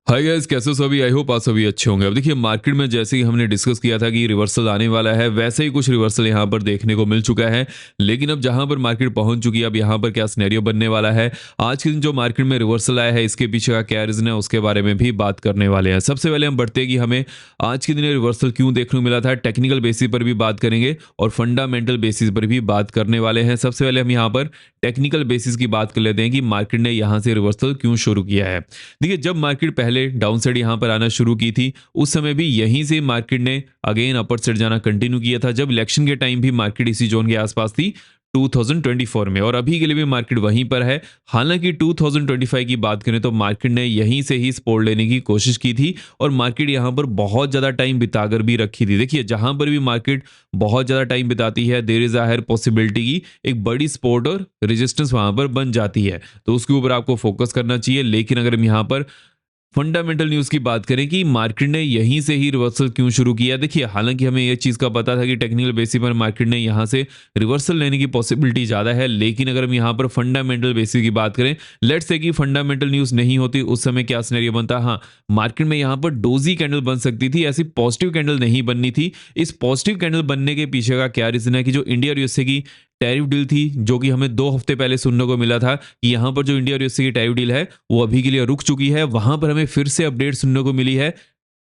Hi guys, कैसे हो सभी? आई होप आप सभी अच्छे होंगे। अब देखिए, मार्केट में जैसे ही हमने डिस्कस किया था कि रिवर्सल आने वाला है, वैसे ही कुछ रिवर्सल यहाँ पर देखने को मिल चुका है। लेकिन अब जहाँ पर मार्केट पहुंच चुकी है, अब यहाँ पर क्या सिनेरियो बनने वाला है, आज के दिन जो मार्केट में रिवर्सल आया है, इसके पीछे का क्या रीजन है, उसके बारे में भी बात करने वाले हैं। सबसे पहले हम बढ़ते हैं कि हमें आज के दिन रिवर्सल क्यों देखने को मिला था। टेक्निकल बेसिस पर भी बात करेंगे और फंडामेंटल बेसिस पर भी बात करने वाले हैं। सबसे पहले हम यहाँ पर टेक्निकल बेसिस की बात कर लेते हैं कि मार्केट ने यहाँ से रिवर्सल क्यों शुरू किया है। देखिए, जब मार्केट पहले डाउन साइड यहाँ पर आना शुरू की थी, उस समय भी यहीं से मार्केट ने अगेन अपर साइड जाना कंटिन्यू किया था। जब इलेक्शन के टाइम भी मार्केट इसी जोन के आसपास थी 2024 में, और अभी के लिए भी मार्केट वहीं पर है। हालांकि 2025 की बात करें तो मार्केट ने यहीं से ही सपोर्ट लेने की कोशिश की थी और मार्केट यहां पर बहुत ज़्यादा टाइम बिताकर भी रखी थी। देखिए, जहां पर भी मार्केट बहुत ज़्यादा टाइम बिताती है, there is a higher possibility की एक बड़ी सपोर्ट और रेजिस्टेंस वहां पर बन जाती है, तो उसके ऊपर आपको फोकस करना चाहिए। लेकिन अगर हम यहाँ पर फंडामेंटल न्यूज़ की बात करें कि मार्केट ने यहीं से ही रिवर्सल क्यों शुरू किया। देखिए, हालांकि हमें यह चीज़ का पता था कि टेक्निकल बेसिस पर मार्केट ने यहां से रिवर्सल लेने की पॉसिबिलिटी ज़्यादा है, लेकिन अगर हम यहां पर फंडामेंटल बेसिस की बात करें, लेट्स से कि फंडामेंटल न्यूज़ नहीं होती, उस समय क्या सिनेरियो बनता। हाँ, मार्केट में यहां पर डोजी कैंडल बन सकती थी, ऐसी पॉजिटिव कैंडल नहीं बननी थी। इस पॉजिटिव कैंडल बनने के पीछे का क्या रीजन है कि जो इंडिया और यूएसए की टैरिफ डील थी, जो कि हमें 2 हफ्ते पहले सुनने को मिला था कि यहाँ पर जो इंडिया और यूएसए की टैरिफ डील है, वो अभी के लिए रुक चुकी है। वहाँ पर हमें फिर से अपडेट सुनने को मिली है।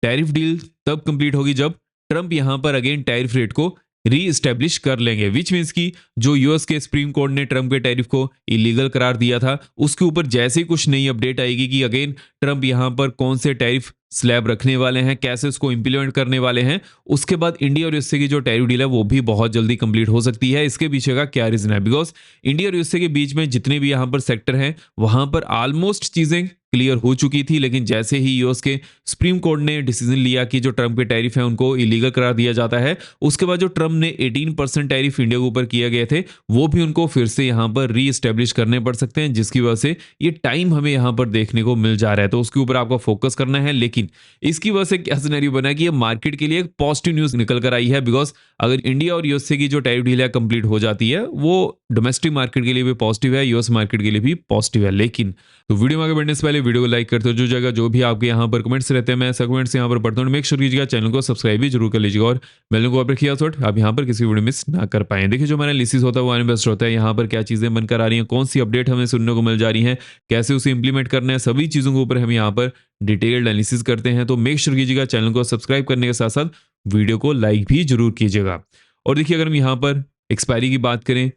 टैरिफ डील तब कंप्लीट होगी जब ट्रंप यहाँ पर अगेन टैरिफ रेट को री एस्टेब्लिश कर लेंगे, विच मीन्स की जो यूएस के सुप्रीम कोर्ट ने ट्रंप के टैरिफ को इलीगल करार दिया था, उसके ऊपर जैसे ही कुछ नई अपडेट आएगी कि अगेन ट्रंप यहाँ पर कौन से टैरिफ स्लैब रखने वाले हैं, कैसे उसको इंप्लीमेंट करने वाले हैं, उसके बाद इंडिया और यूएसए की जो टैरिफ डील है वो भी बहुत जल्दी कंप्लीट हो सकती है। इसके पीछे का क्या रीजन है? बिकॉज इंडिया और यूएसए के बीच में जितने भी यहाँ पर सेक्टर हैं, वहां पर ऑलमोस्ट चीजें क्लियर हो चुकी थी। लेकिन जैसे ही यूएस के सुप्रीम कोर्ट ने डिसीजन लिया कि जो ट्रंप के टैरिफ हैं उनको इलीगल करार दिया जाता है, उसके बाद जो ट्रंप ने 18% टैरिफ इंडिया के ऊपर किए गए थे, वो भी उनको फिर से यहाँ पर री एस्टेब्लिश करने पड़ सकते हैं, जिसकी वजह से ये टाइम हमें यहाँ पर देखने को मिल जा रहा है। तो उसके ऊपर आपको फोकस करना है। लेकिन इसकी वजह से क्या सिनेरियो बना है कि ये मार्केट के लिए एक पॉजिटिव न्यूज निकल कर आई है। बिकॉज अगर इंडिया और यूएसए की जो टैरिफ डील है कंप्लीट हो जाती है, वो डोमेस्टिक मार्केट के लिए भी पॉजिटिव है, यूएस मार्केट के लिए भी पॉजिटिव है। लेकिन तो वीडियो में आगे बढ़ने से पहले वीडियो को लाइक करते हो, जो जगह जो भी आपके यहाँ पर कमेंट्स रहते हैं, मैं सब कमेंट्स यहाँ पर पढ़ता हूँ। मेक श्योर कीजिएगा चैनल को सब्सक्राइब भी जरूर कर लीजिएगा और बेल को पर किया सोट आप यहाँ पर किसी वीडियो मिस ना कर पाएं। देखिए, जो हमारा एनालिसिस होता है वो इन्वेस्ट होता है, यहाँ पर क्या चीज़ें बनकर आ रही हैं, कौन सी अपडेट हमें सुनने को मिल जा रही है, कैसे उसे इंप्लीमेंट करना है, सभी चीज़ों के ऊपर हम यहाँ पर डिटेल्ड एनालिसिस करते हैं। तो मेक श्योर कीजिएगा चैनल को सब्सक्राइब करने के साथ साथ वीडियो को लाइक भी जरूर कीजिएगा। और देखिए, अगर हम यहाँ पर एक्सपायरी की बात करें,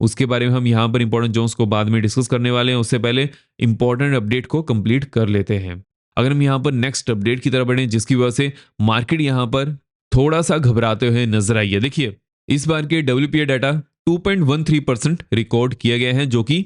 उसके बारे में हम यहाँ पर इंपॉर्टेंट जोन्स को बाद में डिस्कस करने वाले हैं। उससे पहले इंपॉर्टेंट अपडेट को कंप्लीट कर लेते हैं। अगर हम यहाँ पर नेक्स्ट अपडेट की तरफ बढ़े, जिसकी वजह से मार्केट यहाँ पर थोड़ा सा घबराते हुए नजर आई है। देखिए, इस बार के डब्ल्यूपीए डाटा 2.13% रिकॉर्ड किया गया है, जो कि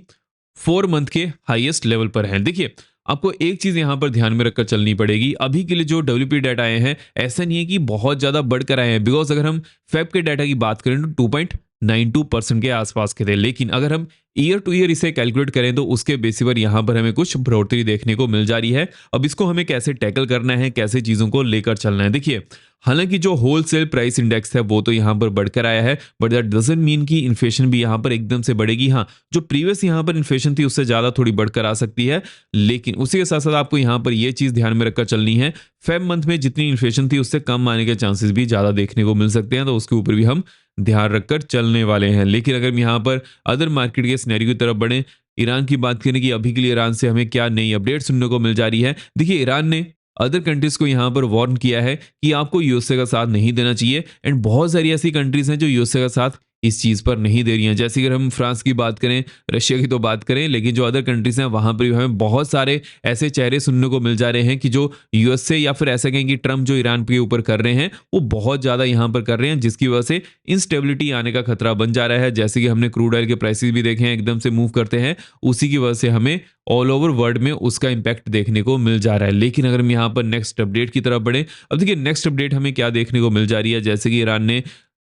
4 मंथ के हाईएस्ट लेवल पर है। देखिए, आपको एक चीज यहां पर ध्यान में रखकर चलनी पड़ेगी। अभी के लिए जो डब्ल्यूपी डाटा आए हैं, ऐसा नहीं है कि बहुत ज्यादा बढ़कर आए हैं। बिकॉज अगर हम फेब के डाटा की बात करें तो 2.92% के आसपास के थे। लेकिन अगर हम ईयर टू ईयर इसे कैलकुलेट करें तो उसके बेसिस पर यहां पर हमें कुछ बढ़ोतरी देखने को मिल जा रही है। अब इसको हमें कैसे टैकल करना है, कैसे चीजों को लेकर चलना है। देखिए, हालांकि जो होलसेल प्राइस इंडेक्स है वो तो यहां पर बढ़कर आया है, बट दैट डजंट मीन कि इन्फ्लेशन भी यहां पर एकदम से बढ़ेगी। हाँ, जो प्रीवियस यहां पर इन्फ्लेशन थी उससे ज्यादा थोड़ी बढ़कर आ सकती है। लेकिन उसी के साथ साथ आपको यहां पर यह चीज ध्यान में रखकर चलनी है, फेब मंथ में जितनी इन्फ्लेशन थी उससे कम आने के चांसेस भी ज्यादा देखने को मिल सकते हैं। तो उसके ऊपर भी हम ध्यान रखकर चलने वाले हैं। लेकिन अगर हम यहाँ पर अदर मार्केट के सिनेरियो की तरफ बढ़े, ईरान की बात करें कि अभी के लिए ईरान से हमें क्या नई अपडेट सुनने को मिल जा रही है। देखिए, ईरान ने अदर कंट्रीज को यहाँ पर वार्न किया है कि आपको यूएसए का साथ नहीं देना चाहिए, एंड बहुत सारी ऐसी कंट्रीज हैं जो यूएसए का साथ इस चीज पर नहीं दे रही हैं। जैसे अगर हम फ्रांस की बात करें, रशिया की तो बात करें, लेकिन जो अदर कंट्रीज हैं वहां पर भी हमें बहुत सारे ऐसे चेहरे सुनने को मिल जा रहे हैं कि जो यूएसए या फिर ऐसा कहें कि ट्रंप जो ईरान के ऊपर कर रहे हैं वो बहुत ज्यादा यहाँ पर कर रहे हैं, जिसकी वजह से इंस्टेबिलिटी आने का खतरा बन जा रहा है। जैसे कि हमने क्रूड ऑयल के प्राइसेस भी देखे हैं, एकदम से मूव करते हैं, उसी की वजह से हमें ऑल ओवर वर्ल्ड में उसका इंपैक्ट देखने को मिल जा रहा है। लेकिन अगर हम यहाँ पर नेक्स्ट अपडेट की तरफ बढ़े, अब देखिए नेक्स्ट अपडेट हमें क्या देखने को मिल जा रही है। जैसे कि ईरान ने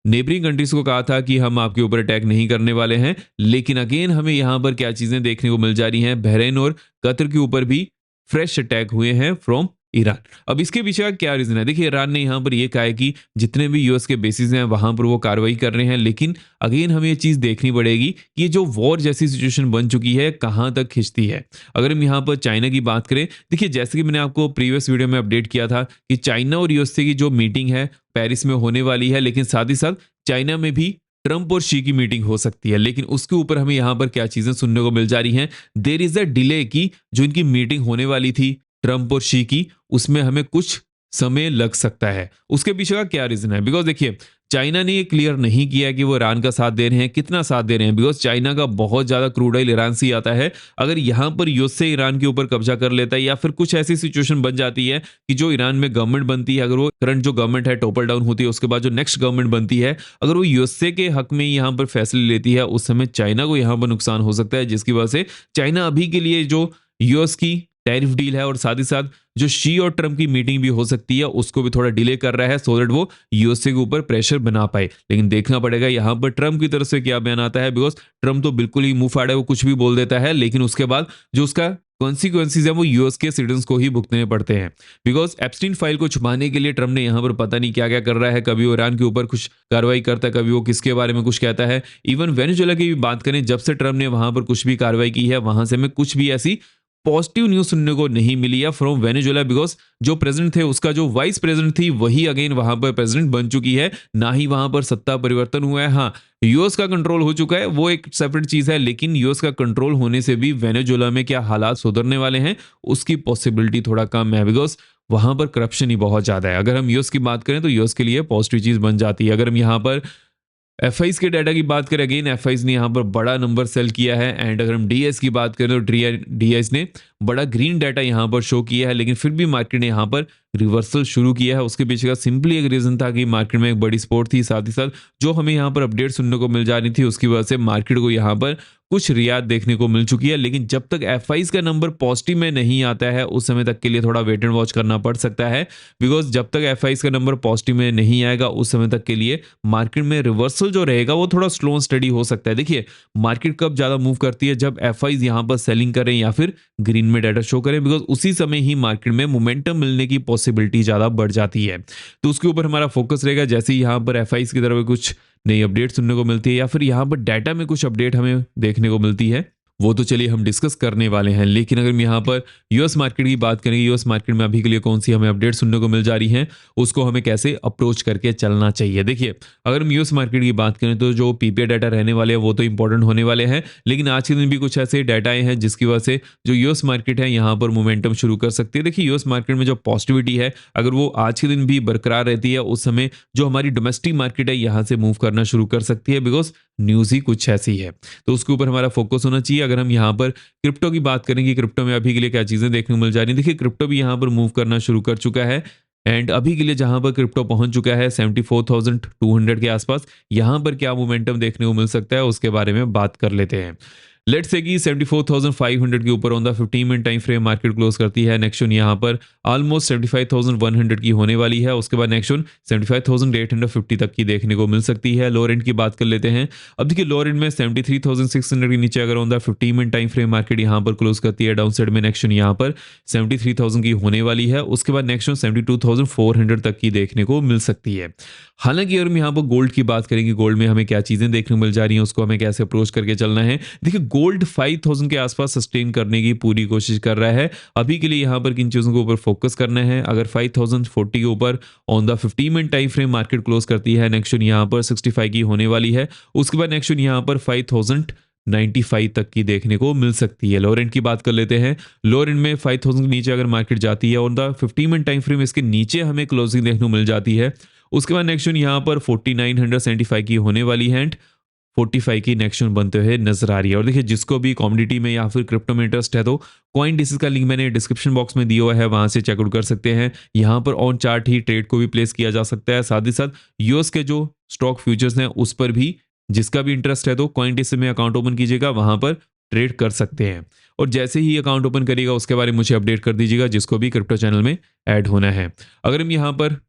नेबरिंग कंट्रीज को कहा था कि हम आपके ऊपर अटैक नहीं करने वाले हैं, लेकिन अगेन हमें यहां पर क्या चीजें देखने को मिल जा रही हैं, बहरीन और कतर के ऊपर भी फ्रेश अटैक हुए हैं फ्रॉम ईरान। अब इसके पीछे का क्या रीज़न है? देखिए ईरान ने यहाँ पर ये कहा है कि जितने भी यूएस के बेसिस हैं वहाँ पर वो कार्रवाई कर रहे हैं, लेकिन अगेन हमें ये चीज़ देखनी पड़ेगी कि ये जो वॉर जैसी सिचुएशन बन चुकी है कहाँ तक खिंचती है। अगर हम यहाँ पर चाइना की बात करें, देखिए जैसे कि मैंने आपको प्रीवियस वीडियो में अपडेट किया था कि चाइना और यूएसए की जो मीटिंग है पेरिस में होने वाली है, लेकिन साथ ही साथ चाइना में भी ट्रंप और शी की मीटिंग हो सकती है। लेकिन उसके ऊपर हमें यहाँ पर क्या चीज़ें सुनने को मिल जा रही हैं, देयर इज़ अ डिले कि जो इनकी मीटिंग होने वाली थी ट्रंप और शी की, उसमें हमें कुछ समय लग सकता है। उसके पीछे का क्या रीज़न है? बिकॉज़ देखिए, चाइना ने ये क्लियर नहीं किया है कि वो ईरान का साथ दे रहे हैं, कितना साथ दे रहे हैं, बिकॉज़ चाइना का बहुत ज़्यादा क्रूड ऑयल ईरान से ही आता है। अगर यहाँ पर यूएस से ईरान के ऊपर कब्ज़ा कर लेता है या फिर कुछ ऐसी सिचुएशन बन जाती है कि जो ईरान में गवर्नमेंट बनती है, अगर वो करंट जो गवर्नमेंट है टॉपल डाउन होती है, उसके बाद जो नेक्स्ट गवर्नमेंट बनती है, अगर वो यूएसए के हक में यहाँ पर फैसले लेती है, उस समय चाइना को यहाँ पर नुकसान हो सकता है, जिसकी वजह से चाइना अभी के लिए जो यूएस की टैरिफ डील है और साथ ही साथ जो शी और ट्रम्प की मीटिंग भी हो सकती है उसको भी थोड़ा डिले कर रहा है सो दैट वो यूएसए के ऊपर प्रेशर बना पाए। लेकिन देखना पड़ेगा यहाँ पर ट्रम्प की तरफ से क्या बयान आता है, बिकॉज ट्रम्प तो बिल्कुल ही मुंह फाड़े वो कुछ भी बोल देता है, लेकिन उसके बाद जो उसका कॉन्सिक्वेंसीज है वो यूएस के सिटीजन को ही भुगतने पड़ते हैं। बिकॉज एप्स्टीन फाइल को छुपाने के लिए ट्रम्प ने यहाँ पर पता नहीं क्या क्या कर रहा है, कभी वो ईरान के ऊपर कुछ कार्रवाई करता है, कभी वो किसके बारे में कुछ कहता है। इवन वेनेजुएला की भी बात करें, जब से ट्रम्प ने वहां पर कुछ भी कार्रवाई की है वहां से हमें कुछ भी ऐसी पॉजिटिव न्यूज सुनने को नहीं मिली है फ्रॉम वेनेजुएला, बिकॉज जो प्रेसिडेंट थे उसका जो वाइस प्रेसिडेंट थी वही अगेन वहां पर प्रेसिडेंट बन चुकी है, ना ही वहां पर सत्ता परिवर्तन हुआ है। हाँ, यूएस का कंट्रोल हो चुका है, वो एक सेपरेट चीज है, लेकिन यूएस का कंट्रोल होने से भी वेनेजुएला में क्या हालात सुधरने वाले हैं उसकी पॉसिबिलिटी थोड़ा कम है, बिकॉज वहां पर करप्शन ही बहुत ज्यादा है। अगर हम यूएस की बात करें तो यूएस के लिए पॉजिटिव चीज बन जाती है। अगर हम यहाँ पर एफआईज के डाटा की बात करें, अगेन एफआईज ने यहाँ पर बड़ा नंबर सेल किया है। एंड अगर हम डीएस की बात करें तो डीएस ने बड़ा ग्रीन डाटा यहाँ पर शो किया है, लेकिन फिर भी मार्केट ने यहाँ पर रिवर्सल शुरू किया है। उसके पीछे का सिंपली एक रीजन था कि मार्केट में एक बड़ी सपोर्ट थी, साथ ही साथ जो हमें यहाँ पर अपडेट सुनने को मिल जा रही थी उसकी वजह से मार्केट को यहाँ पर कुछ रियायत देखने को मिल चुकी है। लेकिन जब तक एफआईज का नंबर पॉजिटिव में नहीं आता है उस समय तक के लिए थोड़ा वेट एंड वॉच करना पड़ सकता है, बिकॉज जब तक एफआईज का नंबर पॉजिटिव में नहीं आएगा उस समय तक के लिए मार्केट में रिवर्सल जो रहेगा वो थोड़ा स्लो एंड स्टडी हो सकता है। देखिए मार्केट कब ज्यादा मूव करती है, जब एफआईज यहाँ पर सेलिंग करें या फिर ग्रीन में डाटा शो करें, बिकॉज उसी समय ही मार्केट में मोमेंटम मिलने की पॉसिबिलिटी ज्यादा बढ़ जाती है। तो उसके ऊपर हमारा फोकस रहेगा। जैसे ही यहाँ पर एफआईज की तरफ कुछ नई अपडेट सुनने को मिलती है या फिर यहाँ पर डाटा में कुछ अपडेट हमें देखने को मिलती है, वो तो चलिए हम डिस्कस करने वाले हैं। लेकिन अगर हम यहाँ पर यूएस मार्केट की बात करेंगे, यूएस मार्केट में अभी के लिए कौन सी हमें अपडेट सुनने को मिल जा रही है, उसको हमें कैसे अप्रोच करके चलना चाहिए। देखिए अगर हम यूएस मार्केट की बात करें तो जो पीपीआई डाटा रहने वाले हैं वो तो इंपॉर्टेंट होने वाले हैं, लेकिन आज के दिन भी कुछ ऐसे डाटा आए हैं जिसकी वजह से जो यूएस मार्केट है यहाँ पर मोमेंटम शुरू कर सकती है। देखिए यूएस मार्केट में जो पॉजिटिविटी है अगर वो आज के दिन भी बरकरार रहती है उस समय जो हमारी डोमेस्टिक मार्केट है यहाँ से मूव करना शुरू कर सकती है, बिकॉज न्यूज़ ही कुछ ऐसी है। तो उसके ऊपर हमारा फोकस होना चाहिए। अगर हम यहाँ पर क्रिप्टो की बात करेंगे, क्रिप्टो में अभी के लिए क्या चीजें देखने को मिल जा रही है, देखिए क्रिप्टो भी यहाँ पर मूव करना शुरू कर चुका है। एंड अभी के लिए जहां पर क्रिप्टो पहुंच चुका है 74,200 के आसपास, यहां पर क्या मोमेंटम देखने को मिल सकता है उसके बारे में बात कर लेते हैं। लेट्स से कि 74,500 के ऊपर on the 15 minute time frame market close करती है। नेक्स्ट वन यहाँ पर ऑलमोस्ट 75,100 की होने वाली है। उसके बाद नेक्स्ट वन 75,850 तक की देखने को मिल सकती है। लोअर एंड की बात कर लेते हैं। अब देखिए लोअर एंड में 73,600 के नीचे अगर on the 15 minute time frame market यहाँ पर क्लोज करती है, डाउन साइड में नेक्स्ट वन यहाँ पर 73,000 की होने वाली है। उसके बाद नेक्स्ट वन 72,400 तक की देखने को मिल सकती है। हालांकि अगर हम यहाँ पर गोल्ड की बात करेंगे, गोल्ड में हमें क्या चीजें देखने को मिल जा रही हैं, उसको हमें कैसे अप्रोच करके चलना है। देखिए गोल्ड 5,000 के आसपास सस्टेन करने की पूरी कोशिश कर रहा है। अभी के लिए यहाँ पर किन चीजों के ऊपर फोकस करना है, अगर 5,040 के ऊपर on the 15 minute time frame market close करती है, नेक्स्ट वन यहाँ पर 65 की होने वाली है। उसके बाद नेक्स्ट वन यहाँ पर 5,095 तक की देखने को मिल सकती है। लोअर एंड की बात कर लेते हैं। लोअर एंड में 5,000 के नीचे अगर मार्केट जाती है on the 15 minute time frame इसके नीचे हमें क्लोजिंग देखने को मिल जाती है। उसके बाद नेक्स्ट वन यहाँ पर 4,975 की होने वाली है एंड 45 की नेक्स्ट वन बनते हुए नजर आ रही है। और देखिए जिसको भी कॉमोडिटी में या फिर क्रिप्टो में इंटरेस्ट है तो कॉइन डिसीज का लिंक मैंने डिस्क्रिप्शन बॉक्स में दिया हुआ है, वहां से चेकआउट कर सकते हैं। यहाँ पर ऑन चार्ट ही ट्रेड को भी प्लेस किया जा सकता है। साथ ही साथ यूएस के जो स्टॉक फ्यूचर्स हैं उस पर भी जिसका भी इंटरेस्ट है तो कॉइन डिसीज में अकाउंट ओपन कीजिएगा, वहां पर ट्रेड कर सकते हैं। और जैसे ही अकाउंट ओपन करिएगा उसके बारे में मुझे अपडेट कर दीजिएगा, जिसको भी क्रिप्टो चैनल में ऐड होना है। अगर हम यहाँ पर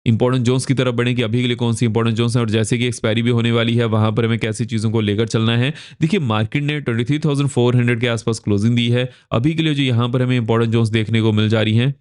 इंपॉर्टेंट जोन्स की तरफ बढ़े कि अभी के लिए कौन सी इंपॉर्टेंट जोन्स हैं और जैसे कि एक्सपायरी भी होने वाली है वहां पर हमें कैसी चीज़ों को लेकर चलना है। देखिए मार्केट ने 23,400 के आसपास क्लोजिंग दी है। अभी के लिए जो यहाँ पर हमें इंपॉर्टेंट जोन्स देखने को मिल जा रही हैं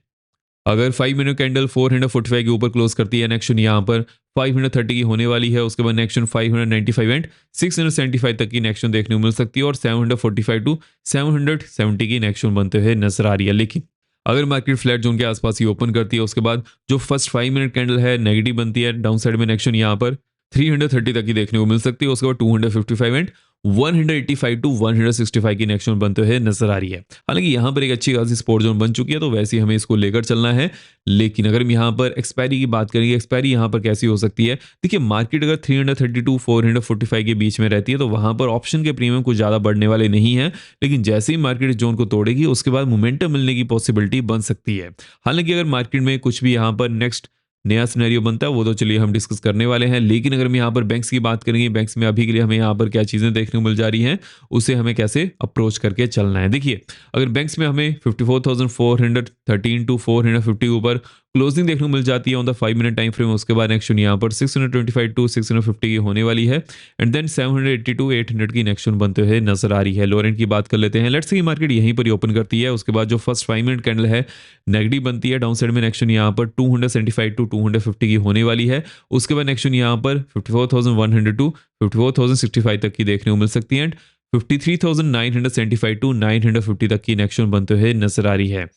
अगर 5 मिनट कैंडल 445 के ऊपर क्लोज करती है, नेक्स्ट यहाँ पर 530 की होने वाली है। उसके बाद नेक्स्ट 595 एंड 675 तक की नेक्स्ट देखने को मिल सकती है और 745 टू 770 की नेक्स्ट बनते हुए नजर आ रही है। लेकिन अगर मार्केट फ्लैट जोन के आसपास ही ओपन करती है, उसके बाद जो फर्स्ट 5 मिनट कैंडल है नेगेटिव बनती है, डाउन साइड में नेक्स्ट यहाँ पर 330 तक की देखने को मिल सकती है। उसके बाद 255 एंड 185 टू 165 की नेक्स्ट बनते हुए नजर आ रही है। हालांकि यहाँ पर एक अच्छी खासी सपोर्ट जोन बन चुकी है, तो वैसे ही हमें इसको लेकर चलना है। लेकिन अगर हम यहाँ पर एक्सपायरी की बात करेंगे, एक्सपायरी यहाँ पर कैसी हो सकती है? देखिए, मार्केट अगर 330 टू 445 के बीच में रहती है तो वहां पर ऑप्शन के प्रीमियम कुछ ज्यादा बढ़ने वाले नहीं है। लेकिन जैसे ही मार्केट जोन को तोड़ेगी उसके बाद मोमेंटम मिलने की पॉसिबिलिटी बन सकती है। हालांकि अगर मार्केट में कुछ भी यहाँ पर नेक्स्ट नया सिनेरियो बनता है वो तो चलिए हम डिस्कस करने वाले हैं। लेकिन अगर हम यहाँ पर बैंक्स की बात करेंगे, बैंक्स में अभी के लिए हमें यहाँ पर क्या चीज़ें देखने को मिल जा रही हैं, उसे हमें कैसे अप्रोच करके चलना है। देखिए, अगर बैंक्स में हमें 54,413 टू 450 के ऊपर क्लोजिंग देखने को मिल जाती है on the 5 minute time frame, उसके बाद नेक्स्ट यहाँ पर 625 टू 650 की होने वाली है एंड देन 780 टू 800 की नेक्स्ट बनते हुए नजर आ रही है। लोअर एंड की बात कर लेते हैं। लेट्स से मार्केट यहीं पर ही ओपन करती है, उसके बाद जो फर्स्ट 5 मिनट कैंडल है नेगेटिव बनती है, डाउन साइड में नेक्स्ट यहाँ पर 275 टू 250 की होने वाली है। उसके बाद नेक्स्ट यहाँ पर 54,100 टू 54,065 तक की देखने को मिल सकती है एंड 53,975 टू 950 तक की नेक्स्ट बनते हुए नजर आ रही है।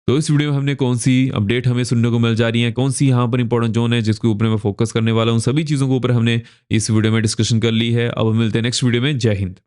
तो इस वीडियो में हमने कौन सी अपडेट हमें सुनने को मिल जा रही है, कौन सी यहाँ पर इंपॉर्टेंट जोन है जिसके ऊपर मैं फोकस करने वाला हूँ, सभी चीज़ों के ऊपर हमने इस वीडियो में डिस्कशन कर ली है। अब हम मिलते हैं नेक्स्ट वीडियो में। जय हिंद।